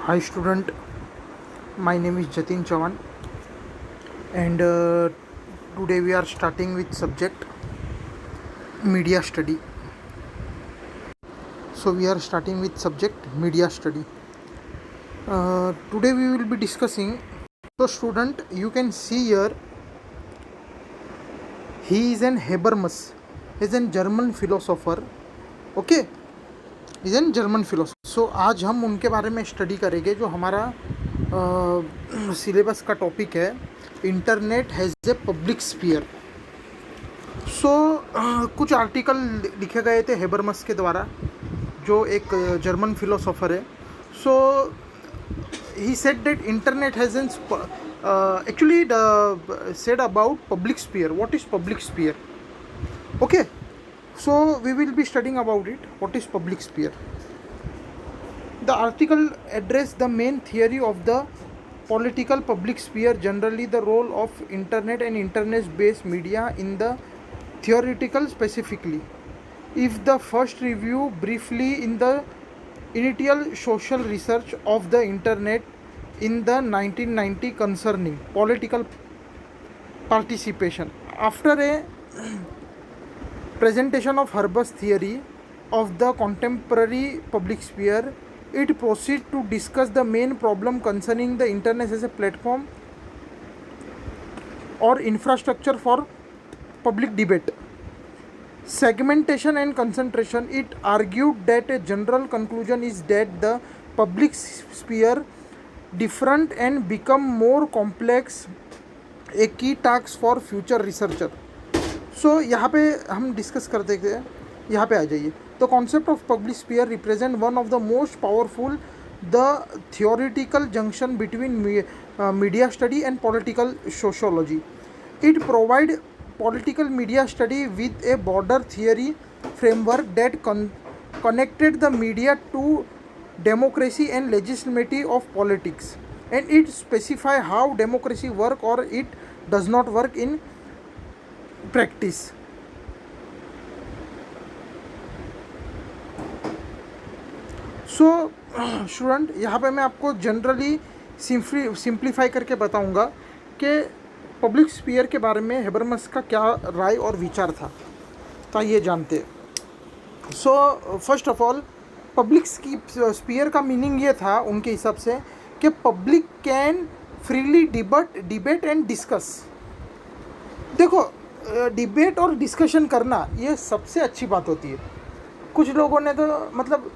Hi student, my name is Jatin Chavan and today we are starting with subject media study. So we are starting with subject media study. Today we will be discussing. So student, you can see here he is an Habermas. He is a German philosopher. Okay, he is a German philosopher. So आज हम उनके बारे में study करेंगे जो हमारा syllabus का topic है internet has a public sphere. So कुछ आर्टिकल लिखे गए थे हेबरमस के द्वारा जो एक जर्मन फिलोसोफर है. So he said that internet has an actually said about public sphere. What is public sphere? Okay, so we will be studying about it. What is public sphere? The article addressed the main theory of the political public sphere, generally the role of internet and internet-based media in the theoretical specifically. If the first review briefly in the initial social research of the internet in the 1990 concerning political participation. After a presentation of Habermas' theory of the contemporary public sphere, it proceeds to discuss the main problem concerning the internet as a platform or infrastructure for public debate. Segmentation and concentration. It argued that a general conclusion is that the public sphere different and become more complex, a key task for future researcher. So यहाँ पे हम discuss करते थे, यहाँ पे आ जाइए. The concept of public sphere represent one of the most powerful the theoretical junction between media study and political sociology. It provide political media study with a broader theory framework that connected the media to democracy and legislative of politics, and it specify how democracy work or it does not work in practice. So student, यहाँ पे मैं आपको generally simplify करके बताऊँगा कि public sphere के बारे में हेबरमस का क्या राय और विचार था, ये जानते. So first of all, public sphere का मीनिंग ये था उनके हिसाब से कि public can freely debate and discuss. देखो, डिबेट और डिस्कशन करना ये सबसे अच्छी बात होती है. कुछ लोगों ने तो मतलब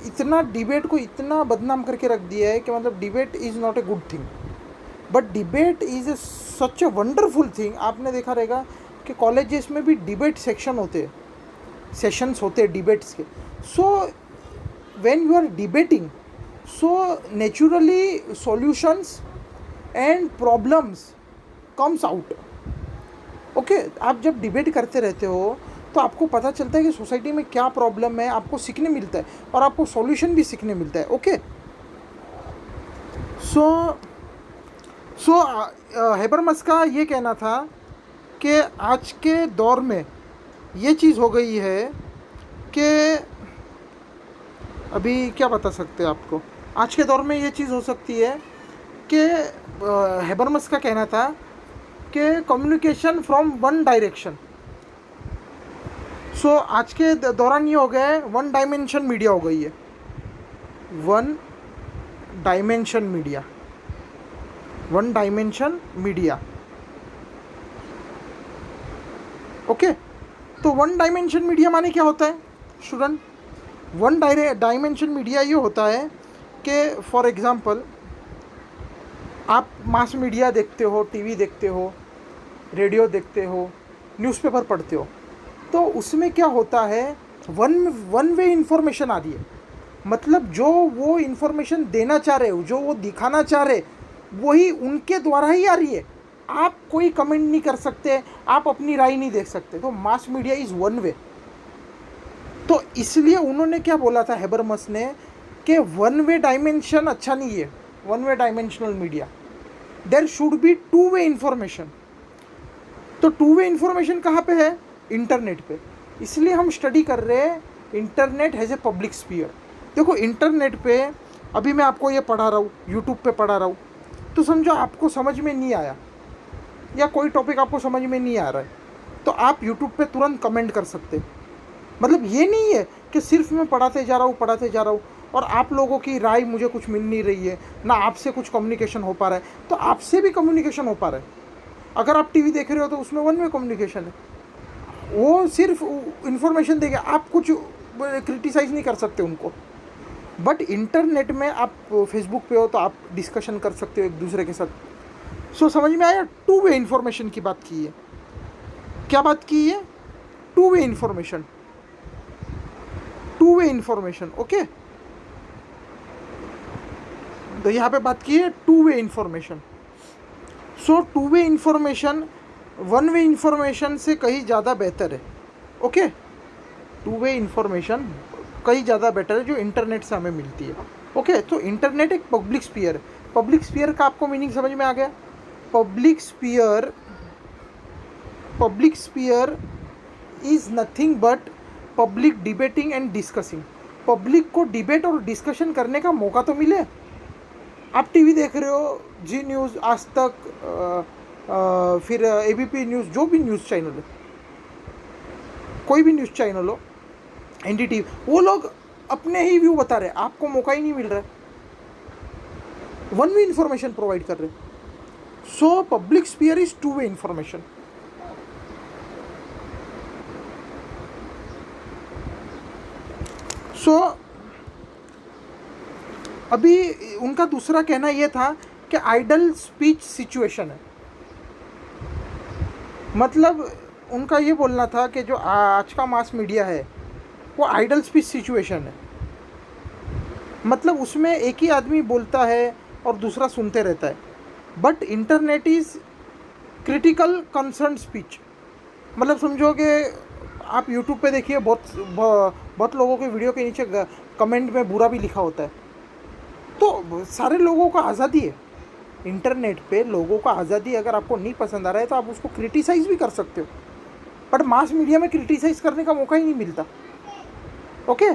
इतना डिबेट को इतना बदनाम करके रख दिया है कि मतलब debate is not a good thing, but debate is such a wonderful thing. आपने देखा रहेगा कि कॉलेजेस में भी डिबेट सेक्शन होते हैं, सेशंस होते हैं डिबेट्स के. So when you are debating, so naturally solutions and problems comes out. Okay, आप जब डिबेट करते रहते हो तो आपको पता चलता है कि सोसाइटी में क्या प्रॉब्लम है, आपको सीखने मिलता है और आपको सॉल्यूशन भी सीखने मिलता है. ओके, सो हेबरमस का ये कहना था कि आज के दौर में ये चीज़ हो गई है कि अभी क्या बता सकते हैं आपको, आज के दौर में ये चीज़ हो सकती है कि हेबरमस का कहना था कि कम्युनिकेशन फ्रॉम वन डायरेक्शन. सो आज के दौरान ये हो गया है, वन डायमेंशन मीडिया हो गई है. One dimension media. ओके, तो वन डायमेंशन मीडिया माने क्या होता है स्टूडेंट? वन डायमेंशन मीडिया ये होता है कि फॉर एग्ज़ाम्पल आप मास मीडिया देखते हो, टीवी देखते हो, रेडियो देखते हो, न्यूज़पेपर पढ़ते हो, तो उसमें क्या होता है, वन वे इन्फॉर्मेशन आ रही है. मतलब जो वो इन्फॉर्मेशन देना चाह रहे हो, जो वो दिखाना चाह रहे, वही उनके द्वारा ही आ रही है. आप कोई कमेंट नहीं कर सकते, आप अपनी राय नहीं दे सकते. तो mass media is one way. तो इसलिए उन्होंने क्या बोला था हेबरमस ने कि वन वे डायमेंशन अच्छा नहीं है, one way dimensional media. There should be two way information. तो टू वे इन्फॉर्मेशन कहाँ पे है? इंटरनेट पे. इसलिए हम स्टडी कर रहे हैं internet has a public sphere. देखो, इंटरनेट पे अभी मैं आपको ये पढ़ा रहा हूँ, यूट्यूब पे पढ़ा रहा हूँ, तो समझो आपको समझ में नहीं आया या कोई टॉपिक आपको समझ में नहीं आ रहा है, तो आप यूट्यूब पे तुरंत कमेंट कर सकते। मतलब ये नहीं है कि सिर्फ मैं पढ़ाते जा रहा हूँ और आप लोगों की राय मुझे कुछ मिल नहीं रही है, ना आपसे कुछ कम्युनिकेशन हो पा रहा है। तो आपसे भी कम्युनिकेशन हो पा रहा है। अगर आप टीवी देख रहे हो तो उसमें वन वे कम्युनिकेशन है, वो सिर्फ इन्फॉर्मेशन देगा, आप कुछ क्रिटिसाइज़ नहीं कर सकते उनको। बट इंटरनेट में आप फेसबुक पे हो तो आप डिस्कशन कर सकते हो एक दूसरे के साथ। सो समझ में आया? टू वे इन्फॉर्मेशन की बात की है। क्या बात की है? Two way information, two way information. Okay, तो यहाँ पे बात की है two way information. So two way information one way information से कहीं ज़्यादा बेहतर है। ओके, टू वे इन्फॉर्मेशन कहीं ज़्यादा बेटर है जो इंटरनेट से हमें मिलती है। ओके, तो इंटरनेट एक पब्लिक स्फीयर है। पब्लिक स्फीयर का आपको मीनिंग समझ में आ गया? Public sphere is nothing but public debating and discussing. Public को डिबेट और डिस्कशन करने का मौका तो मिले। आप टीवी देख रहे हो, जी न्यूज़, आज तक, फिर एबीपी न्यूज़, जो भी न्यूज़ चैनल है, कोई भी न्यूज़ चैनल हो, एनडीटीवी, वो लोग अपने ही व्यू बता रहे हैं, आपको मौका ही नहीं मिल रहा है। वन वे इंफॉर्मेशन प्रोवाइड कर रहे हैं। So public sphere is two way information. So अभी उनका दूसरा कहना यह था कि आइडल स्पीच सिचुएशन है। मतलब उनका ये बोलना था कि जो आज का मास मीडिया है वो आइडल स्पीच सिचुएशन है। मतलब उसमें एक ही आदमी बोलता है और दूसरा सुनते रहता है। But internet is critical concern speech. मतलब समझो कि आप यूट्यूब पे देखिए, बहुत लोगों के वीडियो के नीचे कमेंट में बुरा भी लिखा होता है। तो सारे लोगों को आज़ादी है इंटरनेट पे, लोगों को आज़ादी। अगर आपको नहीं पसंद आ रहा है तो आप उसको क्रिटिसाइज़ भी कर सकते हो, बट मास मीडिया में क्रिटिसाइज़ करने का मौका ही नहीं मिलता। Okay,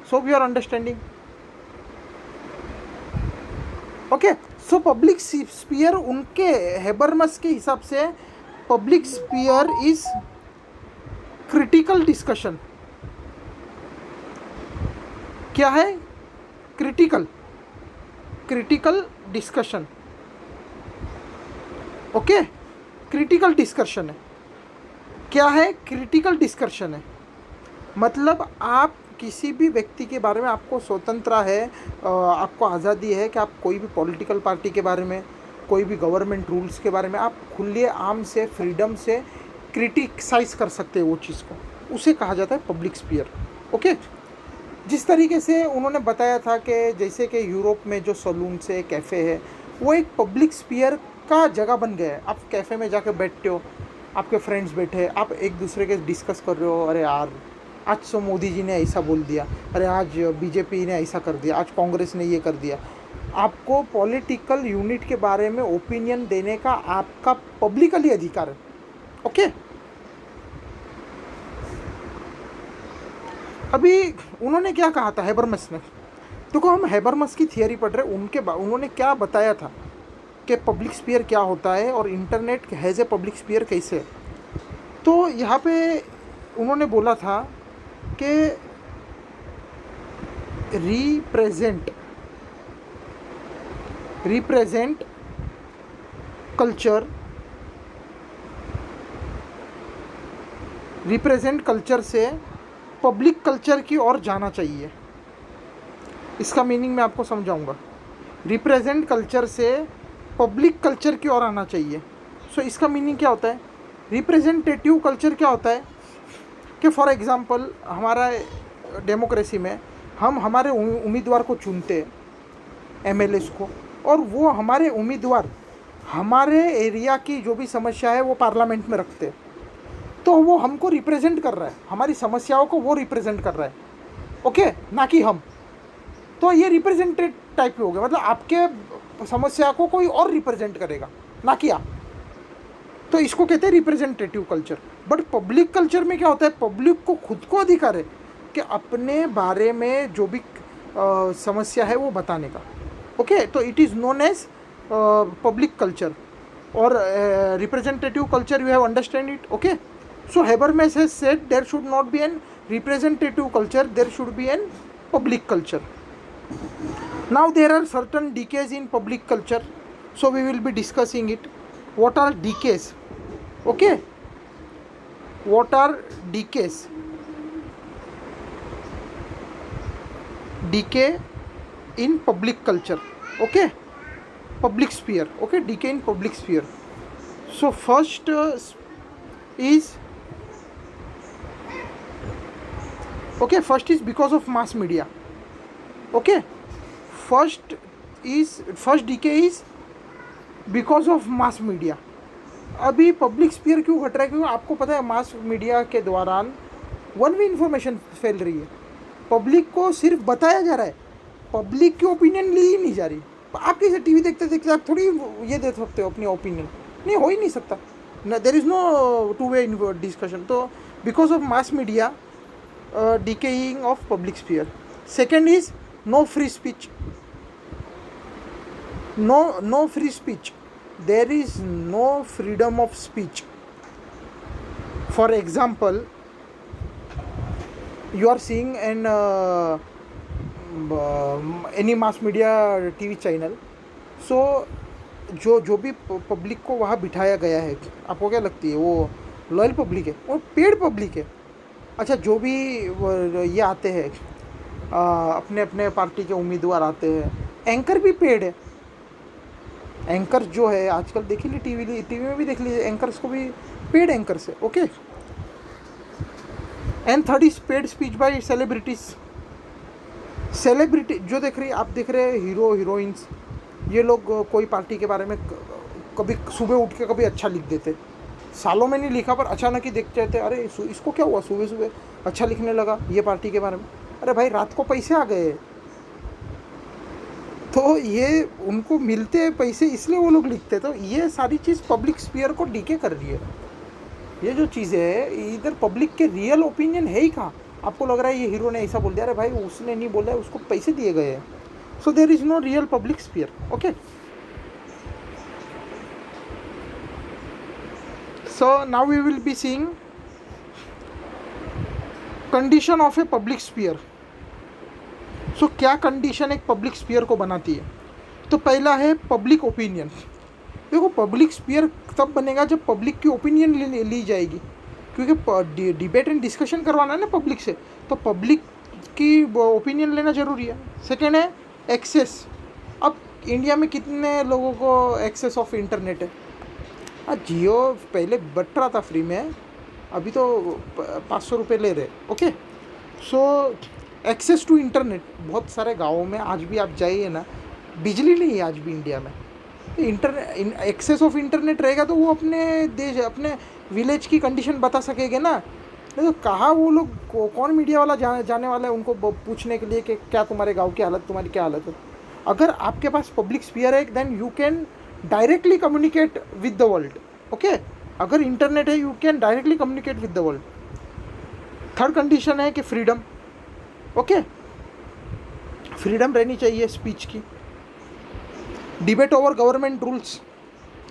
so we are understanding. Okay, so public sphere उनके हेबरमस के हिसाब से public sphere is critical discussion. क्या है? Critical discussion. Okay, critical discussion है। क्या है? क्रिटिकल डिस्कशन है। मतलब आप किसी भी व्यक्ति के बारे में, आपको स्वतंत्रता है, आपको आज़ादी है कि आप कोई भी पॉलिटिकल पार्टी के बारे में, कोई भी गवर्नमेंट रूल्स के बारे में आप खुले आम से, फ्रीडम से क्रिटिसाइज़ कर सकते हैं वो चीज़ को। उसे कहा जाता है पब्लिक स्फीयर। ओके, जिस तरीके से उन्होंने बताया था कि जैसे कि यूरोप में जो सलून से कैफ़े है वो एक पब्लिक स्फीयर का जगह बन गया है। आप कैफ़े में जाकर बैठते हो, आपके फ्रेंड्स बैठे, आप एक दूसरे के डिस्कस कर रहे हो, अरे यार आज तो मोदी जी ने ऐसा बोल दिया, अरे आज बीजेपी ने ऐसा कर दिया, आज कांग्रेस ने ये कर दिया। आपको पॉलिटिकल यूनिट के बारे में ओपिनियन देने का आपका पब्लिकली अधिकार है। ओके, अभी उन्होंने क्या कहा था हेबरमस ने? देखो, हम हेबरमस की थियरी पढ़ रहे, उन्होंने क्या बताया था कि पब्लिक स्फीयर क्या होता है और internet has a public sphere कैसे है। तो यहाँ पे उन्होंने बोला था कि रिप्रेजेंट कल्चर से पब्लिक कल्चर की ओर जाना चाहिए। इसका मीनिंग मैं आपको समझाऊंगा। रिप्रेजेंट कल्चर से पब्लिक कल्चर की ओर आना चाहिए। सो इसका मीनिंग क्या होता है? रिप्रेजेंटेटिव कल्चर क्या होता है कि फॉर एग्ज़ाम्पल हमारा डेमोक्रेसी में हम हमारे उम्मीदवार को चुनते हैं, एमएलएस को, और वो हमारे उम्मीदवार हमारे एरिया की जो भी समस्या है वो पार्लियामेंट में रखते हैं। तो वो हमको रिप्रेजेंट कर रहा है, हमारी समस्याओं को वो रिप्रेजेंट कर रहा है। ओके, ना कि हम। तो ये रिप्रेजेंटेटिव टाइप हो गया, मतलब आपके समस्या को कोई और रिप्रेजेंट करेगा, ना कि आप। तो इसको कहते हैं representative culture. But public culture में क्या होता है? पब्लिक को खुद को अधिकार है कि अपने बारे में जो भी समस्या है वो बताने का. ओके, तो it is known as public culture और representative culture. You have understand it. Okay, so Habermas has said there should not be an representative culture, there should be an public culture. Now there are certain decays in public culture, so we will be discussing it. What are decays? Okay, what are decays? Decay in public culture. Okay, public sphere. Okay, decay in public sphere. So first is first is because of mass media. Okay, first decay is because of mass media. अभी public spear क्यों घट रहा है? क्योंकि आपको पता है mass media के दौरान वन वे इन्फॉर्मेशन फैल रही है. पब्लिक को सिर्फ बताया जा रहा है, पब्लिक की ओपिनियन ली ही नहीं जा रही. आप कैसे टीवी देखते देखते आप थोड़ी ये दे सकते हो अपनी ओपिनियन? नहीं, हो ही नहीं सकता. There is no two way discussion. तो because of mass media, decaying of public sphere. Second is no free speech. No free speech. There is no freedom of speech. For example, you are seeing an any mass media TV channel. So जो भी public को वहाँ बिठाया गया है, आपको क्या लगती है वो लॉयल पब्लिक है और पेड पब्लिक है? अच्छा, जो भी ये आते हैं अपने अपने पार्टी के उम्मीदवार आते हैं, एंकर भी पेड है. एंकर जो है आजकल देख लीजिए, टीवी में भी देख लीजिए, एंकर्स को भी पेड एंकर्स है. Okay, and third is paid speech bye celebrities. Celebrity जो देख रही आप देख रहे हैं, हीरो हीरोइंस, ये लोग कोई पार्टी के बारे में कभी सुबह उठ के कभी अच्छा लिख देते, सालों में नहीं लिखा, पर अचानक ही देखते थे, अरे इसको क्या हुआ, सुबह सुबह अच्छा लिखने लगा ये पार्टी के बारे में. अरे भाई, रात को पैसे आ गए, तो ये उनको मिलते हैं पैसे, इसलिए वो लोग लिखते. तो ये सारी चीज़ पब्लिक स्पीयर को डीके कर रही है. ये जो चीज़ें है, इधर पब्लिक के रियल ओपिनियन है ही कहाँ. आपको लग रहा है ये हीरो ने ऐसा बोल दिया, अरे भाई उसने नहीं बोला है, उसको पैसे दिए गए हैं. So there is no real public sphere. Okay, so now we will be seeing condition of a public sphere. so क्या कंडीशन एक पब्लिक स्पीयर को बनाती है? तो पहला है पब्लिक ओपिनियन. देखो, पब्लिक स्पीयर तब बनेगा जब पब्लिक की ओपिनियन ली जाएगी, क्योंकि डिबेट एंड डिस्कशन करवाना है ना पब्लिक से, तो पब्लिक की ओपिनियन लेना ज़रूरी है. सेकेंड है एक्सेस. अब इंडिया में कितने लोगों को एक्सेस ऑफ इंटरनेट है? जियो पहले बट रहा था फ्री में, अभी तो 500 रुपये ले रहे. Okay, so access to internet बहुत सारे गाँवों में आज भी आप जाइए ना, बिजली नहीं है आज भी इंडिया में. इंटरनेट एक्सेस ऑफ इंटरनेट रहेगा तो वो अपने देश, अपने विलेज की कंडीशन बता सकेंगे ना. नहीं तो कहाँ वो लोग, कौन मीडिया वाला जाने वाला है उनको पूछने के लिए कि क्या तुम्हारे गाँव की हालत, तुम्हारी क्या हालत है. अगर आपके पास पब्लिक स्पीयर है, then you can directly communicate with the world. Okay, अगर इंटरनेट है, you can directly communicate with the world. Third condition है कि फ्रीडम. ओके, फ्रीडम रहनी चाहिए स्पीच की. Debate over government rules.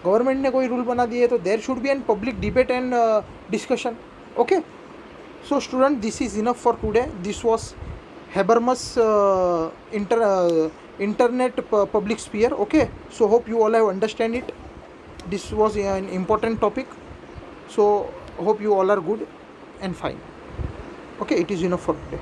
Government ने कोई रूल बना दिए तो there should be an public debate and discussion. Okay, so student, this is enough for today. This was Habermas internet public sphere. Okay, so hope you all have understand it. This was an important topic, so hope you all are good and fine. Okay, it is enough for today.